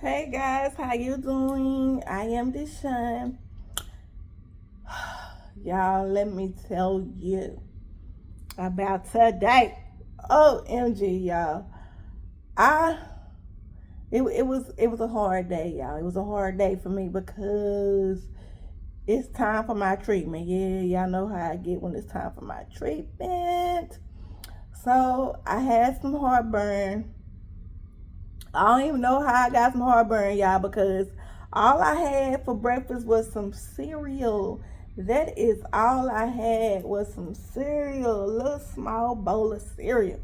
Hey guys, how you doing? I am Deshaun. Y'all, let me tell you about today. OMG, y'all. I it was a hard day, y'all. It was a hard day for me because it's time for my treatment. Yeah, y'all know how I get when it's time for my treatment. So I had some heartburn. I don't even know how I got some heartburn, y'all, because all I had for breakfast was some cereal. That is all I had was some cereal, a little small bowl of cereal.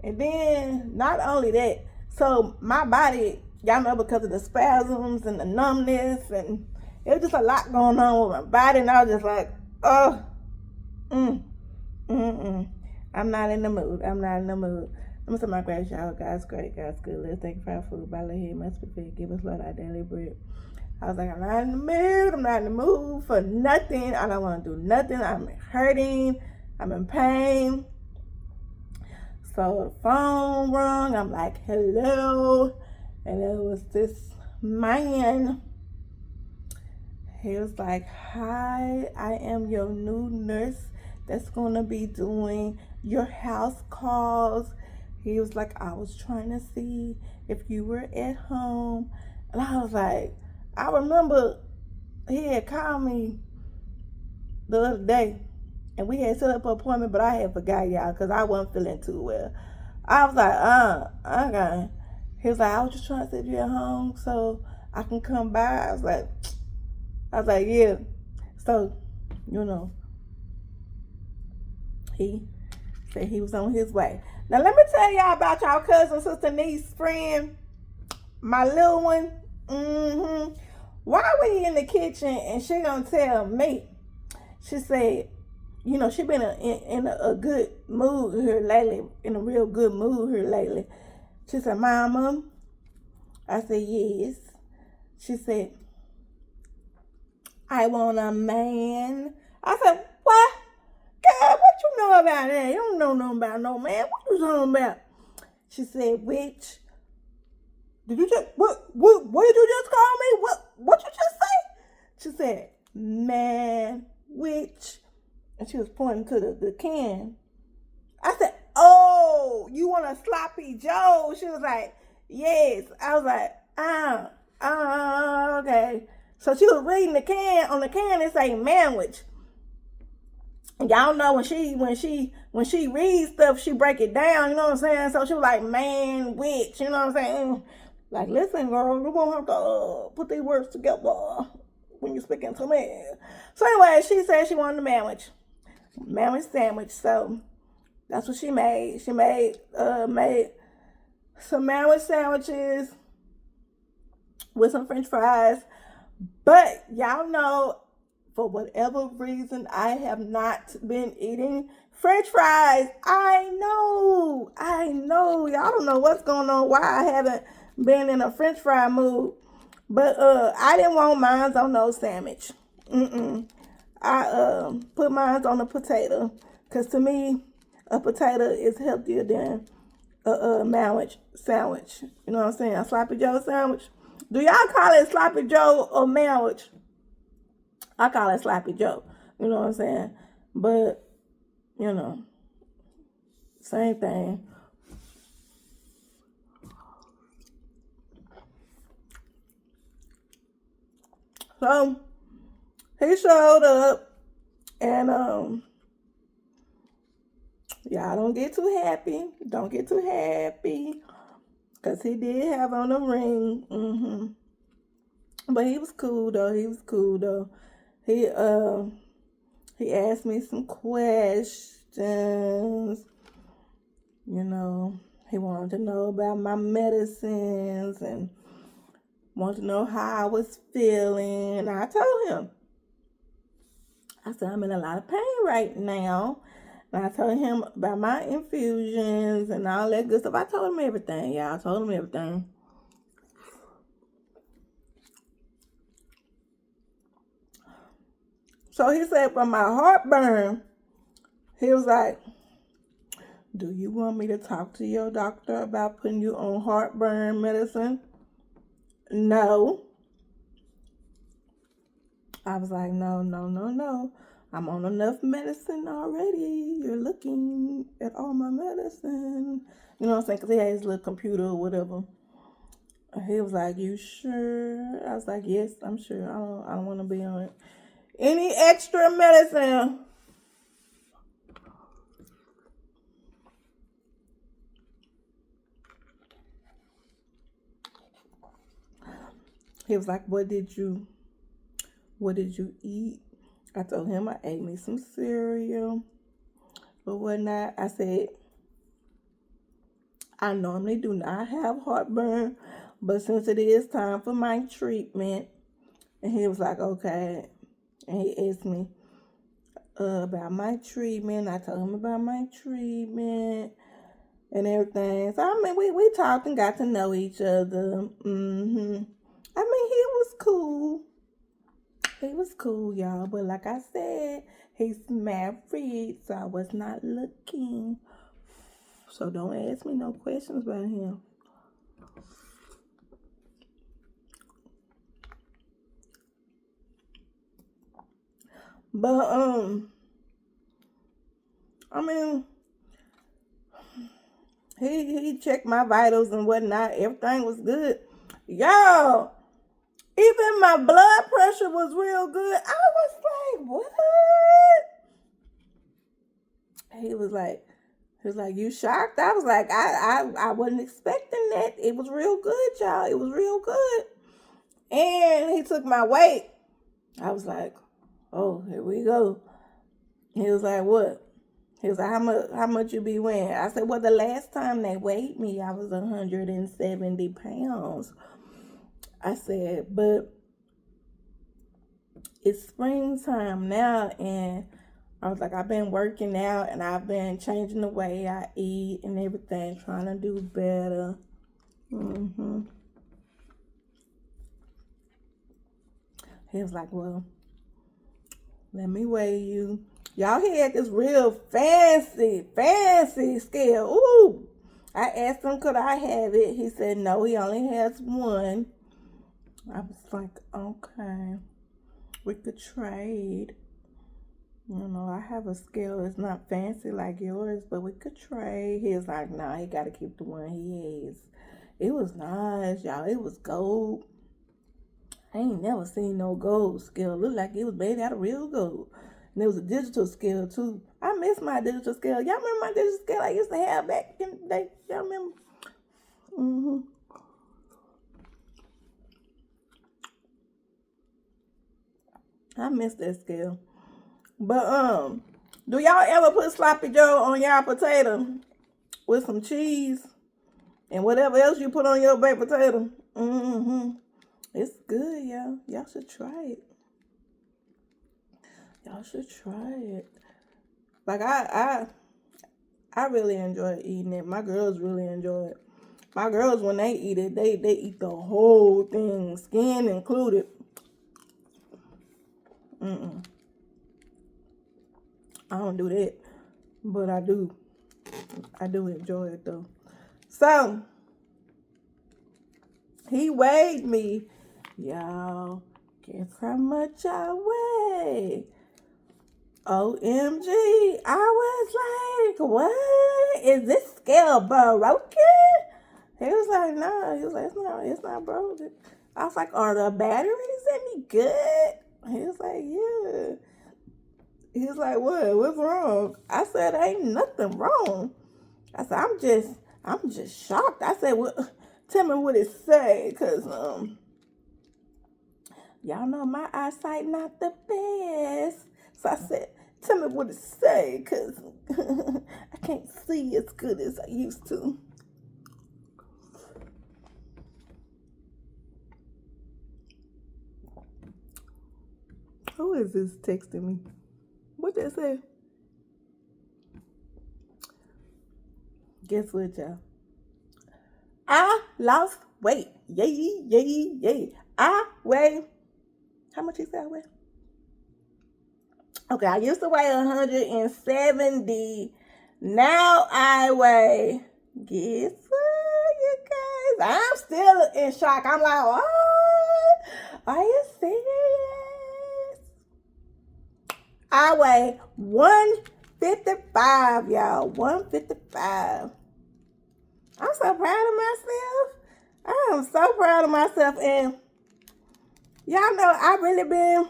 And then not only that, so my body, y'all know, because of the spasms and the numbness, and it was just a lot going on with my body, and I was just like, oh, mm, mm. I'm not in the mood. I'm not in the mood. I'm gonna say my grace, y'all. God's great, God's good. Let's thank you for our food. By let him must be fed. Give us, Lord, our daily bread. I was like, I'm not in the mood. I'm not in the mood for nothing. I don't want to do nothing. I'm hurting. I'm in pain. So the phone rung. I'm like, hello. And it was this man. He was like, hi, I am your new nurse that's going to be doing your house calls. He was like, I was trying to see if you were at home. And I was like, I remember he had called me the other day and we had set up an appointment, but I had forgot, y'all, because I wasn't feeling too well. I was like, okay. He was like, I was just trying to see if you're at home so I can come by. I was like, yeah. So, you know, he said he was on his way. Now let me tell y'all about y'all cousin, sister, niece, friend, my little one. Why we in the kitchen and she gonna tell me? She said, she been in a good mood here lately, in a real good mood here lately. She said, Mama. I said, yes. She said, I want a man. I said, what? God, what you know about that? You don't know nothing about no man. What you talking about? She said, which? Did you just what did you just call me? What you just say? She said, man, which? And she was pointing to the can. I said, oh, you want a sloppy Joe? She was like, yes. I was like, okay. So she was reading the can. On the can it say manwich. Y'all know when she reads stuff, she break it down, you know what I'm saying? So she was like, man, witch, you know what I'm saying? Like, listen, girl, you won't have to put these words together when you're speaking to me. So anyway, she said she wanted a manwich sandwich. So that's what she made. She made some manwich sandwiches with some French fries. But y'all know, for whatever reason, I have not been eating French fries. I know. Y'all don't know what's going on, why I haven't been in a French fry mood. But I didn't want mine on no sandwich. I put mine on a potato. Because to me, a potato is healthier than a manwich sandwich. You know what I'm saying? A sloppy Joe sandwich. Do y'all call it sloppy Joe or manwich? I call it sloppy Joe. You know what I'm saying? But, same thing. So he showed up and y'all don't get too happy. Don't get too happy. Cause he did have on a ring. But he was cool though. He he asked me some questions. He wanted to know about my medicines and wanted to know how I was feeling. I told him. I said, I'm in a lot of pain right now. And I told him about my infusions and all that good stuff. I told him everything, y'all. I told him everything. So he said, for my heartburn, he was like, do you want me to talk to your doctor about putting you on heartburn medicine? no. I was like, no, no, no, no. I'm on enough medicine already. You're looking at all my medicine. You know what I'm saying? Because he had his little computer or whatever. He was like, you sure? I was like, yes, I'm sure. I don't want to be on it. Any extra medicine? He was like, what did you eat? I told him I ate me some cereal or whatnot. I said, I normally do not have heartburn, but since it is time for my treatment, and he was like, okay. And he asked me about my treatment. I told him about my treatment and everything. So, I mean, we talked and got to know each other. I mean, he was cool. He was cool, y'all. But like I said, he's married, so I was not looking. So don't ask me no questions about him. But I mean, he checked my vitals and whatnot. Everything was good. Y'all, even my blood pressure was real good. I was like, what? He was like, you shocked? I was like, I wasn't expecting that. It was real good, y'all. It was real good. And he took my weight. I was like, oh, here we go. He was like, what? He was like, how much you be weighing? I said, well, the last time they weighed me, I was 170 pounds. I said, but it's springtime now, and I was like, I've been working out, and I've been changing the way I eat and everything, trying to do better. He was like, well, let me weigh you. Y'all, he had this real fancy scale. Ooh. I asked him, could I have it? He said, no, he only has one. I was like, okay, we could trade. You know, I have a scale. It's not fancy like yours, but we could trade. He was like, nah, he got to keep the one he has. It was nice, y'all. It was gold. I ain't never seen no gold scale. It looked like it was made out of real gold. And there was a digital scale, too. I miss my digital scale. Y'all remember my digital scale I used to have back in the day? Y'all remember? I miss that scale. But, do y'all ever put sloppy joe on y'all potato with some cheese and whatever else you put on your baked potato? It's good, y'all. Y'all should try it. Y'all should try it. Like I really enjoy eating it. My girls really enjoy it. My girls, when they eat it, they eat the whole thing, skin included. I don't do that, but I do enjoy it though. So he weighed me, y'all. Guess how much I weigh? OMG, I was like, what? Is this scale broken? He was like, no. He was like, it's not broken. I was like, are the batteries any good? He was like, yeah. He was like, what? What's wrong? I said, ain't nothing wrong. I said, I'm just shocked. I said, well, tell me what it say, cause y'all know my eyesight not the best. So I said, tell me what it say, cause I can't see as good as I used to. Who is this texting me? What they say? Guess what, y'all? I lost weight. Yay. I weigh, how much you say I weigh? Okay, I used to weigh 170. Now I weigh, guess what, you guys? I'm still in shock. I'm like, Are you serious? I weigh 155, y'all. 155. I'm so proud of myself. I am so proud of myself. And y'all know I really been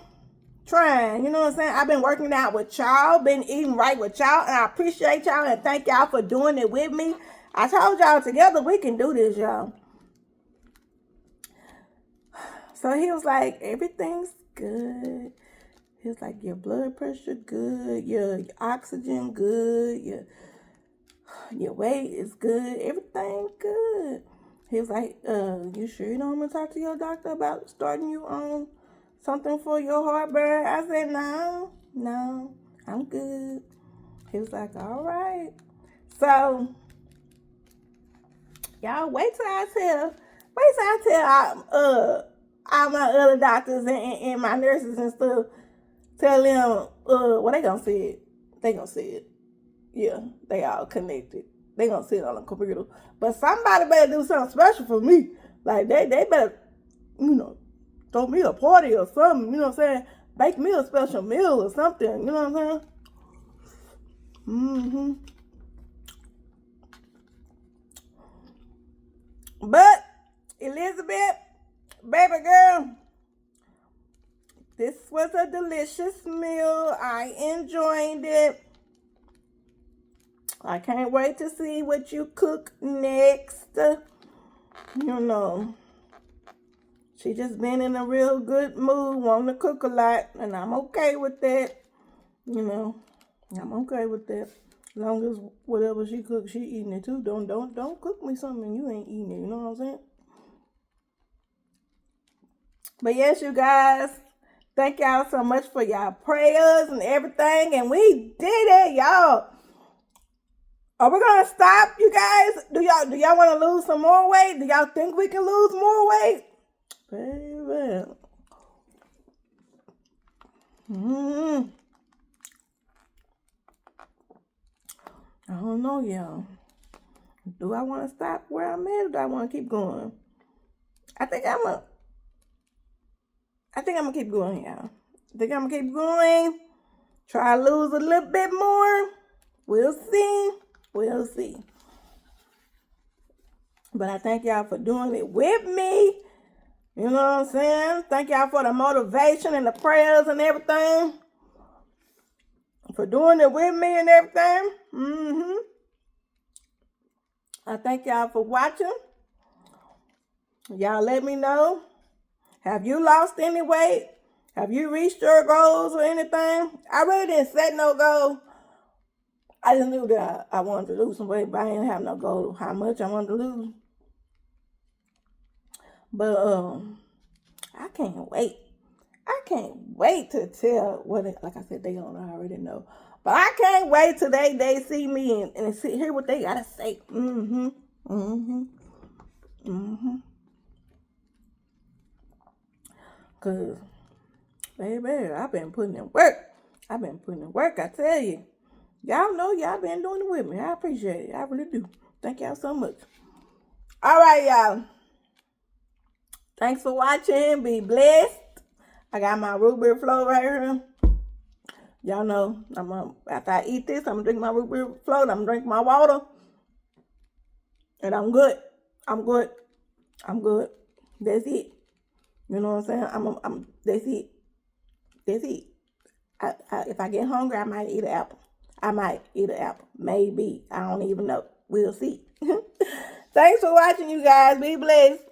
trying. You know what I'm saying? I've been working out with y'all, been eating right with y'all, and I appreciate y'all and thank y'all for doing it with me. I told y'all together we can do this, y'all. So he was like, everything's good. He was like, your blood pressure good, your oxygen good, your weight is good, everything good. He was like, you sure you don't want to talk to your doctor about starting you on something for your heartburn? I said, no, I'm good. He was like, all right. So, y'all wait till I tell all my other doctors and my nurses and stuff, tell them, well, they gonna see it. They gonna see it. Yeah, they all connected. They gonna sit on the computer. But somebody better do something special for me. Like, they better, throw me a party or something, you know what I'm saying? Bake me a special meal or something, you know what I'm saying? But, Elizabeth, baby girl, this was a delicious meal. I enjoyed it. I can't wait to see what you cook next. She just been in a real good mood, wanting to cook a lot, and I'm okay with that. I'm okay with that. As long as whatever she cooks, she eating it too. Don't cook me something you ain't eating it. You know what I'm saying? But yes, you guys, thank y'all so much for y'all prayers and everything, and we did it, y'all. Are we gonna stop, you guys? Do y'all want to lose some more weight? Do y'all think we can lose more weight? Baby. I don't know, y'all. Do I want to stop where I'm at, or do I want to keep going? I think I'm gonna keep going, y'all. I think I'm gonna keep going. Try to lose a little bit more. We'll see. But I thank y'all for doing it with me. You know what I'm saying? Thank y'all for the motivation and the prayers and everything. For doing it with me and everything. I thank y'all for watching. Y'all let me know. Have you lost any weight? Have you reached your goals or anything? I really didn't set no goal. I just knew that I wanted to lose some weight, but I didn't have no goal how much I wanted to lose. But I can't wait. I can't wait to tell like I said, they don't already know. But I can't wait till they see me and hear what they gotta say. Cause, baby, I've been putting in work. I tell you. Y'all know y'all been doing it with me. I appreciate it. I really do. Thank y'all so much. All right, y'all. Thanks for watching. Be blessed. I got my root beer float right here. Y'all know, after I eat this, I'm going to drink my root beer float. I'm going to drink my water. And I'm good. That's it. You know what I'm saying? That's it. If I get hungry, I might eat an apple. Maybe. I don't even know. We'll see. Thanks for watching, you guys. Be blessed.